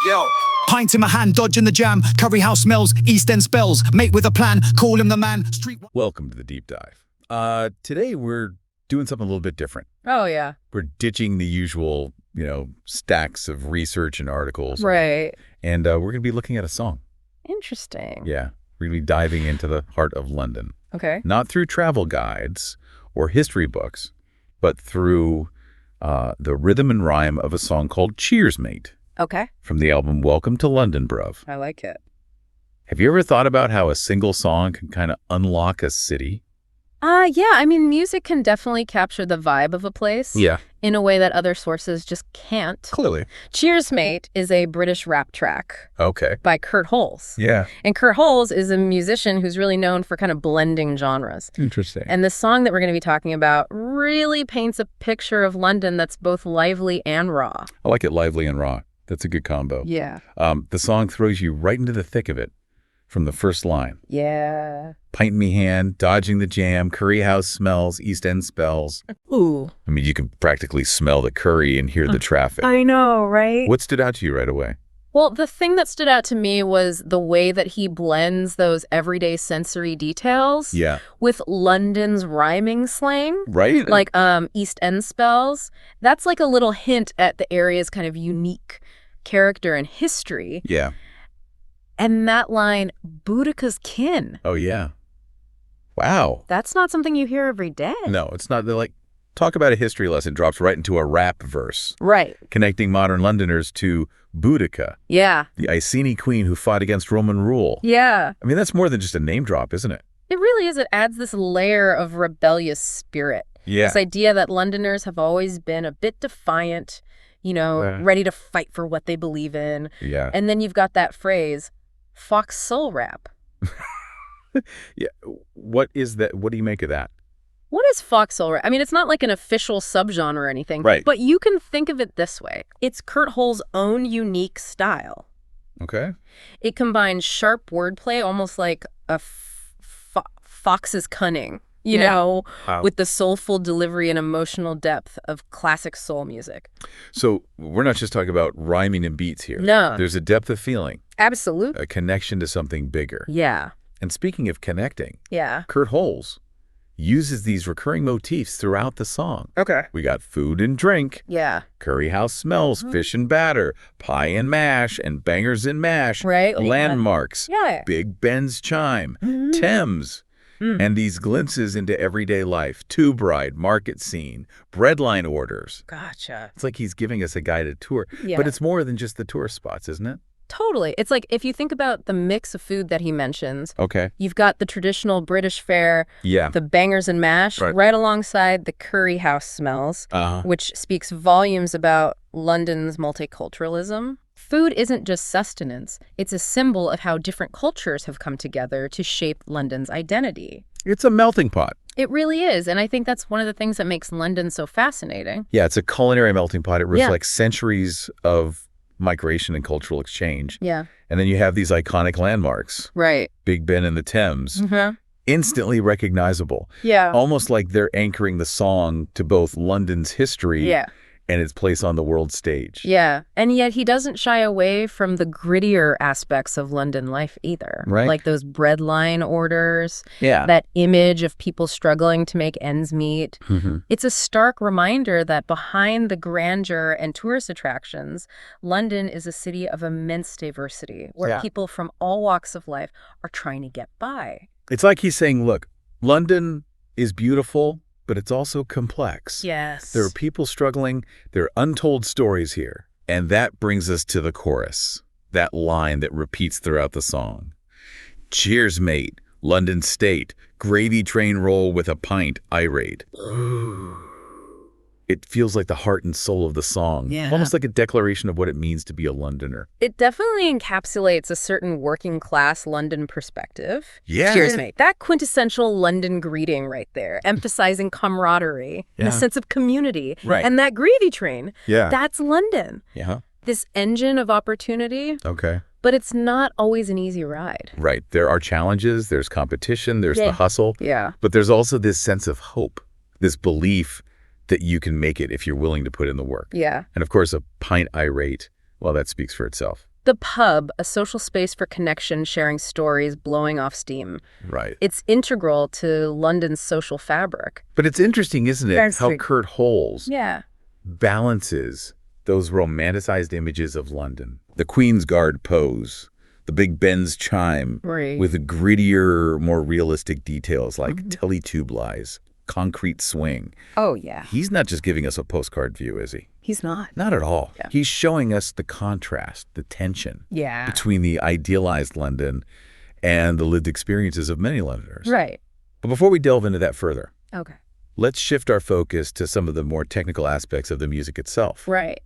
Yo. Pint in my hand, dodging the jam. Curry house smells, East End spells. Mate with a plan, call him the man. Street. Welcome to the deep dive. Today we're doing something a little bit different. Oh, yeah. We're ditching the usual, stacks of research and articles. Right. And we're going to be looking at a song. Interesting. Yeah. We're going to be diving into the heart of London. Okay. Not through travel guides or history books, but through the rhythm and rhyme of a song called Cheers, Mate. Okay. From the album Welcome to London, Bruv. I like it. Have you ever thought about how a single song can kind of unlock a city? Yeah. I mean, music can definitely capture the vibe of a place. Yeah. In a way that other sources just can't. Clearly. Cheers, Mate is a British rap track. Okay. By Kurt Holes. Yeah. And Kurt Holes is a musician who's really known for kind of blending genres. Interesting. And the song that we're going to be talking about really paints a picture of London that's both lively and raw. I like it lively and raw. That's a good combo. Yeah. The song throws you right into the thick of it from the first line. Yeah. Pint in me hand, dodging the jam, curry house smells, East End spells. Ooh. I mean, you can practically smell the curry and hear the traffic. I know, right? What stood out to you right away? Well, the thing that stood out to me was the way that he blends those everyday sensory details with London's rhyming slang. Right? Like East End spells. That's like a little hint at the area's kind of unique character and history. Yeah. And that line, Boudica's kin. Oh, yeah. Wow. That's not something you hear every day. No, it's not. They're like, talk about a history lesson drops right into a rap verse. Right. Connecting modern Londoners to Boudica. Yeah. The Iceni queen who fought against Roman rule. Yeah. I mean, that's more than just a name drop, isn't it? It really is. It adds this layer of rebellious spirit. Yeah. This idea that Londoners have always been a bit defiant, ready to fight for what they believe in. Yeah. And then you've got that phrase, Fox soul rap. Yeah. What is that? What do you make of that? What is Fox soul rap? I mean, it's not like an official subgenre or anything. Right. But you can think of it this way. It's Kurt Hole's own unique style. Okay. It combines sharp wordplay, almost like a fox's cunning, with the soulful delivery and emotional depth of classic soul music. So we're not just talking about rhyming and beats here. No. There's a depth of feeling. Absolutely. A connection to something bigger. Yeah. And speaking of connecting, Yeah. Kurt Holes uses these recurring motifs throughout the song. Okay. We got food and drink, Yeah. curry house smells, fish and batter, pie and mash, and bangers and mash, Right. landmarks, Yeah. Big Ben's chime, Thames, and these glimpses into everyday life, tube ride, market scene, breadline orders. Gotcha. It's like he's giving us a guided tour, Yeah. but it's more than just the tourist spots, isn't it? Totally. It's like if you think about the mix of food that he mentions, Okay. you've got the traditional British fare, Yeah. the bangers and mash, right alongside the curry house smells, which speaks volumes about London's multiculturalism. Food isn't just sustenance. It's a symbol of how different cultures have come together to shape London's identity. It's a melting pot. It really is. And I think that's one of the things that makes London so fascinating. Yeah, it's a culinary melting pot. It reflects centuries of migration and cultural exchange. Yeah. And then you have these iconic landmarks. Right. Big Ben and the Thames. Instantly recognizable. Yeah. Almost like they're anchoring the song to both London's history and its place on the world stage. Yeah. And yet he doesn't shy away from the grittier aspects of London life either. Right. Like those breadline orders. Yeah. That image of people struggling to make ends meet. It's a stark reminder that behind the grandeur and tourist attractions, London is a city of immense diversity where people from all walks of life are trying to get by. It's like he's saying, look, London is beautiful, but it's also complex. Yes. There are people struggling. There are untold stories here. And that brings us to the chorus, that line that repeats throughout the song. Cheers, mate, London state, gravy train roll with a pint, irate. It feels like the heart and soul of the song. Yeah. Almost like a declaration of what it means to be a Londoner. It definitely encapsulates a certain working class London perspective. Yeah. Cheers, mate. That quintessential London greeting right there, emphasizing camaraderie and a sense of community. Right. And that gravy train, Yeah. that's London. Yeah. This engine of opportunity, Okay. but it's not always an easy ride. Right. There are challenges. There's competition. There's the hustle. Yeah. But there's also this sense of hope, this belief that you can make it if you're willing to put in the work. Yeah. And of course, a pint irate, well, that speaks for itself. The pub, a social space for connection, sharing stories, blowing off steam. Right. It's integral to London's social fabric. But it's interesting, isn't it, how Kurt Holes balances those romanticized images of London. The Queen's Guard pose, the Big Ben's chime, with the grittier, more realistic details like teletube lies, concrete swing. Oh, yeah. He's not just giving us a postcard view, is he? He's not. Not at all. Yeah. He's showing us the contrast, the tension between the idealized London and the lived experiences of many Londoners. Right. But before we delve into that further, let's shift our focus to some of the more technical aspects of the music itself. Right.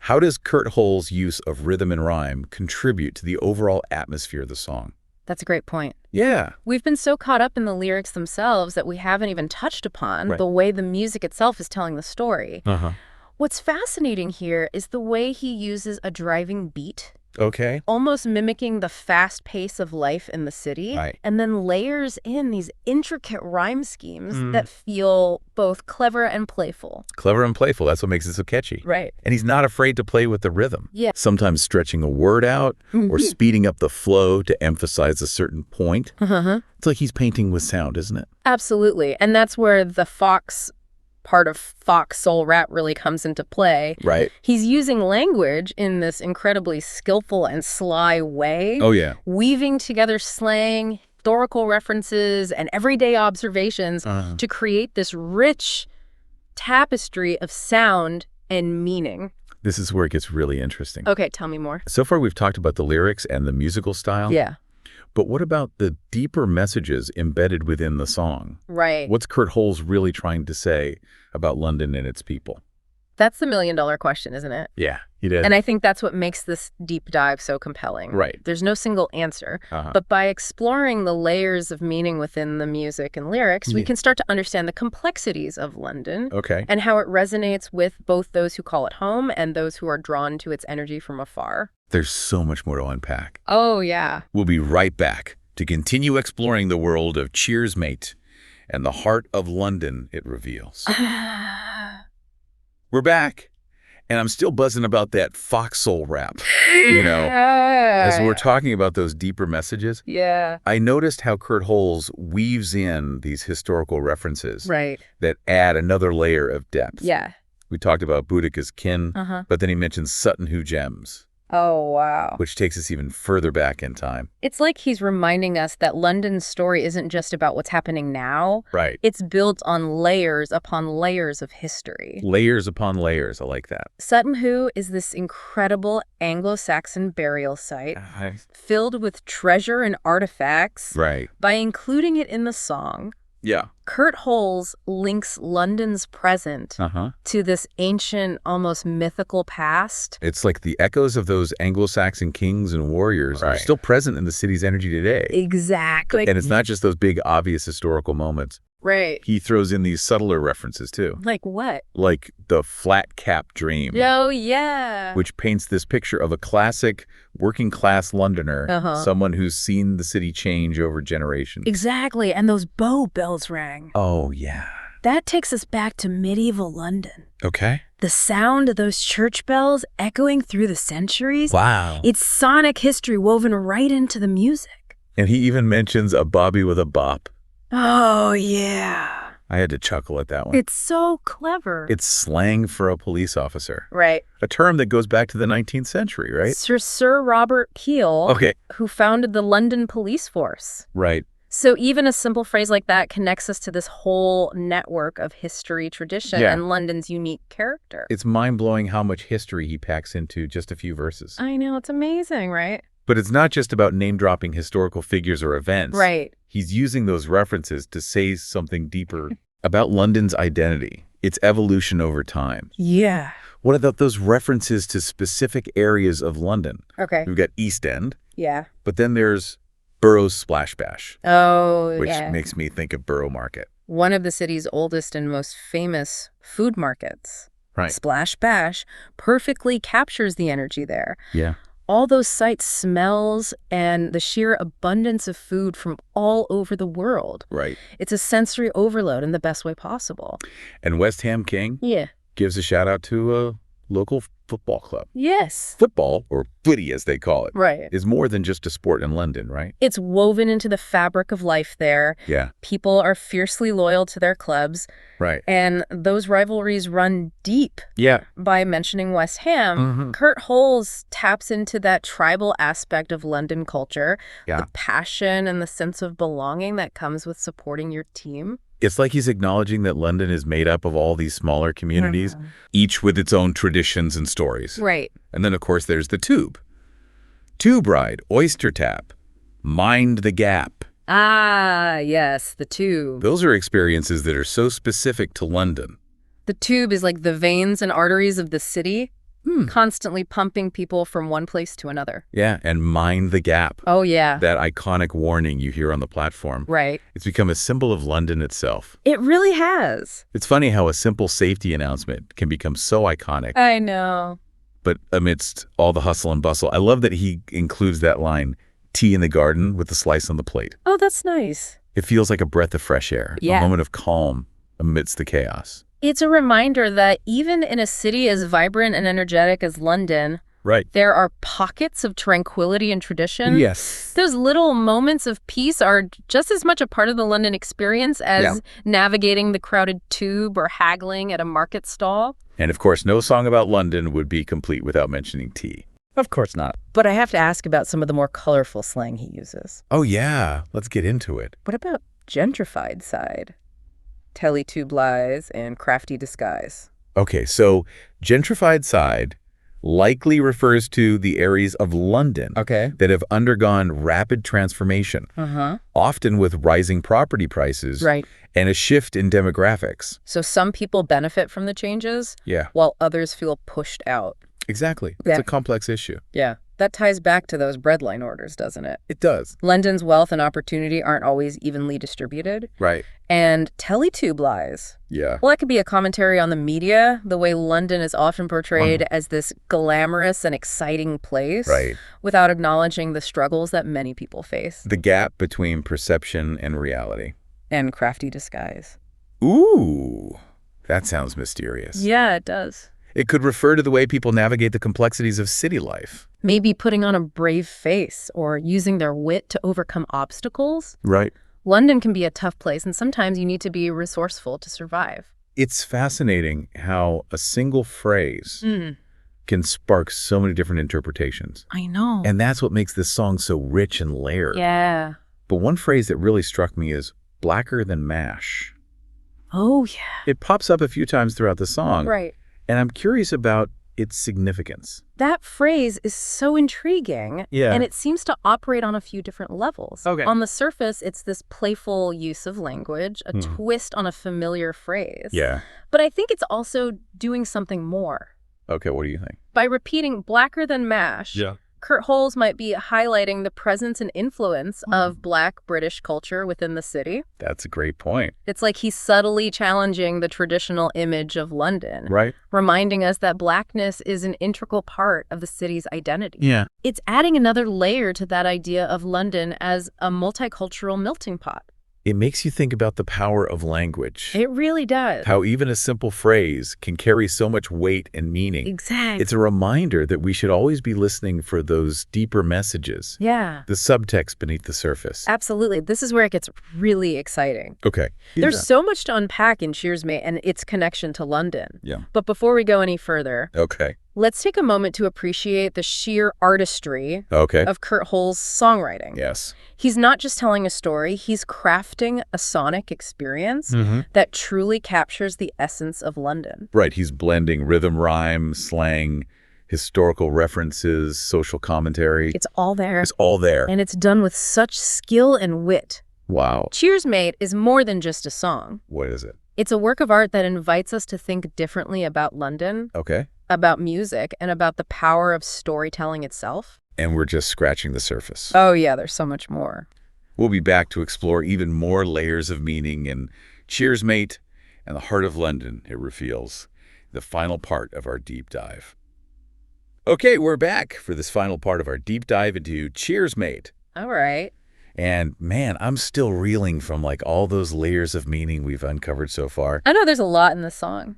How does Kurt Holes' use of rhythm and rhyme contribute to the overall atmosphere of the song? That's a great point. Yeah. We've been so caught up in the lyrics themselves that we haven't even touched upon the way the music itself is telling the story. What's fascinating here is the way he uses a driving beat, almost mimicking the fast pace of life in the city, and then layers in these intricate rhyme schemes that feel both clever and playful. Clever and playful. That's what makes it so catchy. Right. And he's not afraid to play with the rhythm. Yeah. Sometimes stretching a word out or speeding up the flow to emphasize a certain point. It's like he's painting with sound, isn't it? Absolutely. And that's where the Fox part of Fox soul rap really comes into play. Right. He's using language in this incredibly skillful and sly way. Oh, yeah. Weaving together slang, historical references, and everyday observations to create this rich tapestry of sound and meaning. This is where it gets really interesting. Okay, tell me more. So far, we've talked about the lyrics and the musical style. Yeah. But what about the deeper messages embedded within the song? Right. What's Kurt Holes really trying to say about London and its people? That's the million-dollar question, isn't it? Yeah, he did. And I think that's what makes this deep dive so compelling. Right. There's no single answer. But by exploring the layers of meaning within the music and lyrics, we can start to understand the complexities of London and how it resonates with both those who call it home and those who are drawn to its energy from afar. There's so much more to unpack. Oh, yeah. We'll be right back to continue exploring the world of Cheers Mate and the heart of London it reveals. We're back, and I'm still buzzing about that Fox soul rap, as we're talking about those deeper messages. Yeah. I noticed how Kurt Holes weaves in these historical references that add another layer of depth. Yeah. We talked about Boudica's kin, but then he mentions Sutton Hoo Gems. Oh, wow. Which takes us even further back in time. It's like he's reminding us that London's story isn't just about what's happening now. Right. It's built on layers upon layers of history. Layers upon layers. I like that. Sutton Hoo is this incredible Anglo-Saxon burial site filled with treasure and artifacts. Right. By including it in the song, Kurt Holes links London's present to this ancient, almost mythical past. It's like the echoes of those Anglo-Saxon kings and warriors are still present in the city's energy today. Exactly. And it's not just those big, obvious historical moments. Right. He throws in these subtler references, too. Like what? Like the flat cap dream. Oh, yeah. Which paints this picture of a classic working-class Londoner, someone who's seen the city change over generations. Exactly. And those bow bells rang. Oh, yeah. That takes us back to medieval London. Okay. The sound of those church bells echoing through the centuries. Wow. It's sonic history woven right into the music. And he even mentions a bobby with a bop. Oh, yeah. I had to chuckle at that one. It's so clever. It's slang for a police officer. Right. A term that goes back to the 19th century, right? Sir Robert Peel, who founded the London Police Force. Right. So even a simple phrase like that connects us to this whole network of history, tradition, and London's unique character. It's mind-blowing how much history he packs into just a few verses. I know. It's amazing, right? But it's not just about name-dropping historical figures or events. Right. He's using those references to say something deeper about London's identity, its evolution over time. Yeah. What about those references to specific areas of London? Okay. We've got East End. Yeah. But then there's Borough's Splash Bash. Oh, which makes me think of Borough Market. One of the city's oldest and most famous food markets. Right. Splash Bash perfectly captures the energy there. Yeah. All those sights, smells, and the sheer abundance of food from all over the world. Right. It's a sensory overload in the best way possible. And West Ham King gives a shout out to local football club. Yes. Football, or footy as they call it, Right. is more than just a sport in London, right? It's woven into the fabric of life there. Yeah. People are fiercely loyal to their clubs. Right. And those rivalries run deep. Yeah. By mentioning West Ham, Kurt Holes taps into that tribal aspect of London culture, the passion and the sense of belonging that comes with supporting your team. It's like he's acknowledging that London is made up of all these smaller communities, each with its own traditions and stories. Right. And then, of course, there's the Tube. Tube ride, Oyster Tap, Mind the Gap. Ah, yes, the Tube. Those are experiences that are so specific to London. The Tube is like the veins and arteries of the city, constantly pumping people from one place to another. Yeah, and Mind the Gap. Oh, yeah. That iconic warning you hear on the platform. Right. It's become a symbol of London itself. It really has. It's funny how a simple safety announcement can become so iconic. I know. But amidst all the hustle and bustle, I love that he includes that line, tea in the garden with a slice on the plate. Oh, that's nice. It feels like a breath of fresh air, a moment of calm amidst the chaos. It's a reminder that even in a city as vibrant and energetic as London, there are pockets of tranquility and tradition. Yes. Those little moments of peace are just as much a part of the London experience as navigating the crowded tube or haggling at a market stall. And of course, no song about London would be complete without mentioning tea. Of course not. But I have to ask about some of the more colorful slang he uses. Oh, yeah. Let's get into it. What about gentrified side? Teletube lies and crafty disguise. Okay, so gentrified side likely refers to the areas of London that have undergone rapid transformation, often with rising property prices and a shift in demographics. So some people benefit from the changes, while others feel pushed out. Exactly. It's a complex issue. Yeah. That ties back to those breadline orders, doesn't it? It does. London's wealth and opportunity aren't always evenly distributed. Right. And teletube lies. Yeah. Well, that could be a commentary on the media, the way London is often portrayed as this glamorous and exciting place, without acknowledging the struggles that many people face. The gap between perception and reality. And crafty disguise. Ooh, that sounds mysterious. Yeah, it does. It could refer to the way people navigate the complexities of city life. Maybe putting on a brave face or using their wit to overcome obstacles. Right. London can be a tough place, and sometimes you need to be resourceful to survive. It's fascinating how a single phrase can spark so many different interpretations. I know. And that's what makes this song so rich and layered. Yeah. But one phrase that really struck me is blacker than mash. Oh, yeah. It pops up a few times throughout the song. Right. And I'm curious about its significance. That phrase is so intriguing, Yeah. and it seems to operate on a few different levels. Okay. On the surface, it's this playful use of language, a twist on a familiar phrase. Yeah. But I think it's also doing something more. Okay, what do you think? By repeating blacker than mash, Kurt Holes might be highlighting the presence and influence of Black British culture within the city. That's a great point. It's like he's subtly challenging the traditional image of London. Right. Reminding us that Blackness is an integral part of the city's identity. Yeah. It's adding another layer to that idea of London as a multicultural melting pot. It makes you think about the power of language. It really does. How even a simple phrase can carry so much weight and meaning. Exactly. It's a reminder that we should always be listening for those deeper messages. Yeah. The subtext beneath the surface. Absolutely. This is where it gets really exciting. Okay. There's so much to unpack in Cheers Mate and its connection to London. Yeah. But before we go any further, Okay. let's take a moment to appreciate the sheer artistry of Kurt Holes' songwriting. Yes. He's not just telling a story, he's crafting a sonic experience that truly captures the essence of London. Right. He's blending rhythm, rhyme, slang, historical references, social commentary. It's all there. It's all there. And it's done with such skill and wit. Wow. Cheers Mate is more than just a song. What is it? It's a work of art that invites us to think differently about London, Okay. about music, and about the power of storytelling itself. And we're just scratching the surface. Oh, yeah, there's so much more. We'll be back to explore even more layers of meaning in Cheers Mate and the heart of London it reveals, the final part of our deep dive. Okay, we're back for this final part of our deep dive into Cheers Mate. All right. And man, I'm still reeling from like all those layers of meaning we've uncovered so far. I know there's a lot in this song.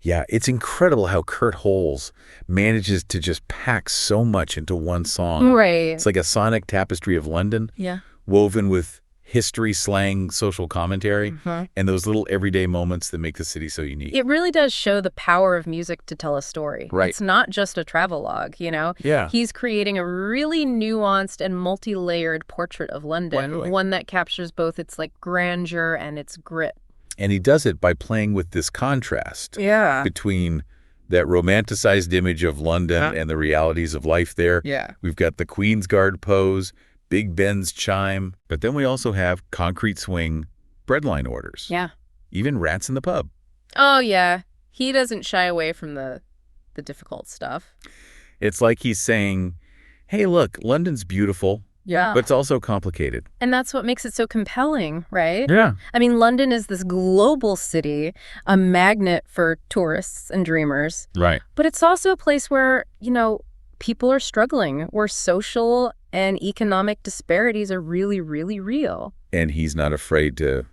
Yeah, it's incredible how Kurt Holes manages to just pack so much into one song. Right. It's like a sonic tapestry of London, Yeah. woven with history, slang, social commentary, and those little everyday moments that make the city so unique. It really does show the power of music to tell a story. Right. It's not just a travelogue, you know? Yeah. He's creating a really nuanced and multi-layered portrait of London, one that captures both its like grandeur and its grit. And he does it by playing with this contrast between that romanticized image of London and the realities of life there. Yeah. We've got the Queen's Guard pose, Big Ben's chime, but then we also have concrete swing breadline orders. Yeah. Even rats in the pub. Oh, yeah. He doesn't shy away from the difficult stuff. It's like he's saying, hey, look, London's beautiful, but it's also complicated. And that's what makes it so compelling, right? Yeah. I mean, London is this global city, a magnet for tourists and dreamers. Right. But it's also a place where, you know, people are struggling, where social and economic disparities are really, really real. And he's not afraid to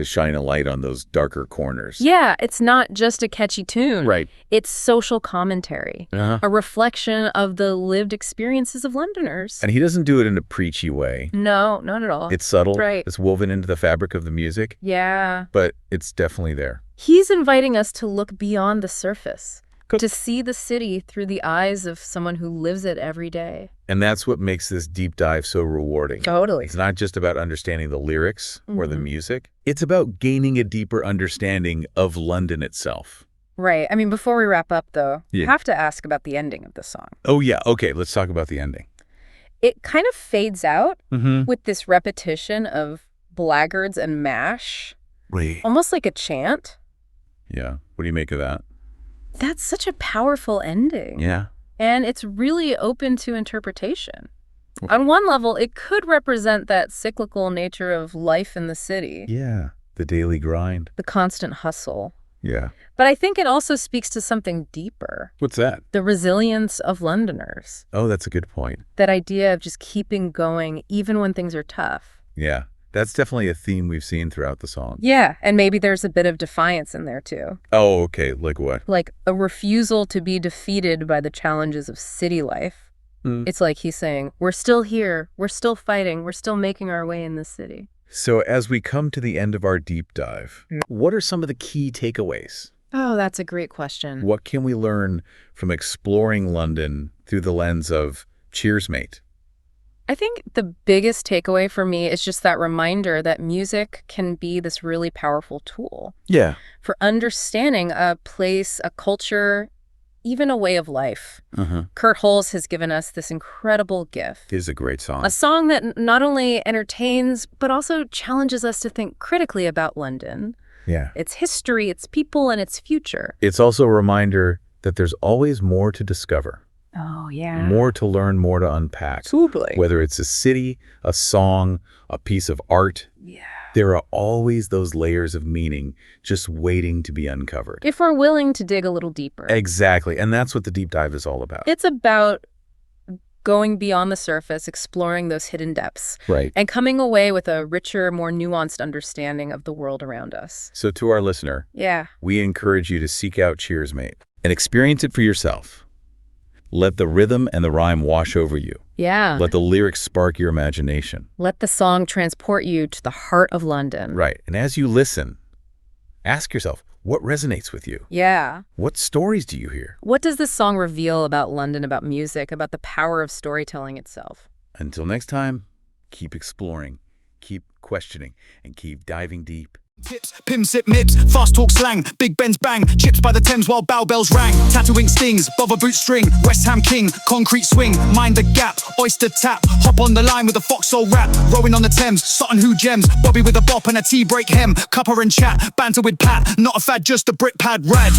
shine a light on those darker corners. Yeah, it's not just a catchy tune. Right. It's social commentary, a reflection of the lived experiences of Londoners. And he doesn't do it in a preachy way. No, not at all. It's subtle. Right. It's woven into the fabric of the music. Yeah. But it's definitely there. He's inviting us to look beyond the surface, to see the city through the eyes of someone who lives it every day. And that's what makes this deep dive so rewarding. Totally. It's not just about understanding the lyrics or the music. It's about gaining a deeper understanding of London itself. Right. I mean, before we wrap up, though, I have to ask about the ending of the song. Oh, yeah. Okay, let's talk about the ending. It kind of fades out with this repetition of blackguards and mash, almost like a chant. Yeah. What do you make of that? That's such a powerful ending. Yeah. And it's really open to interpretation. On one level, it could represent that cyclical nature of life in the city. Yeah. The daily grind. The constant hustle. Yeah. But I think it also speaks to something deeper. What's that? The resilience of Londoners. Oh, that's a good point. That idea of just keeping going even when things are tough. Yeah. That's definitely a theme we've seen throughout the song. Yeah, and maybe there's a bit of defiance in there, too. Oh, okay. Like what? Like a refusal to be defeated by the challenges of city life. It's like he's saying, we're still here, we're still fighting, we're still making our way in this city. So as we come to the end of our deep dive, what are some of the key takeaways? Oh, that's a great question. What can we learn from exploring London through the lens of Cheers, Mate? I think the biggest takeaway for me is just that reminder that music can be this really powerful tool. Yeah. For understanding a place, a culture, even a way of life. Kurt Holes has given us this incredible gift. It is a great song. A song that not only entertains, but also challenges us to think critically about London. Yeah. Its history, its people, and its future. It's also a reminder that there's always more to discover. Oh, yeah. More to learn, more to unpack. Totally. Whether it's a city, a song, a piece of art. Yeah. There are always those layers of meaning just waiting to be uncovered. If we're willing to dig a little deeper. Exactly. And that's what the deep dive is all about. It's about going beyond the surface, exploring those hidden depths. Right. And coming away with a richer, more nuanced understanding of the world around us. So to our listener, we encourage you to seek out Cheers, Mate and experience it for yourself. Let the rhythm and the rhyme wash over you. Yeah. Let the lyrics spark your imagination. Let the song transport you to the heart of London. Right. And as you listen, ask yourself, what resonates with you? Yeah. What stories do you hear? What does this song reveal about London, about music, about the power of storytelling itself? Until next time, keep exploring, keep questioning, and keep diving deep. Tips, pim, sip, mips, fast talk slang, Big Ben's bang, chips by the Thames while bow bells rang, tattooing stings, bother boot string, West Ham king, concrete swing, mind the gap, oyster tap, hop on the line with a foxhole rap, rowing on the Thames, Sutton who gems, Bobby with a bop and a tea break hem, cuppa and chat, banter with Pat, not a fad, just a brick pad rad.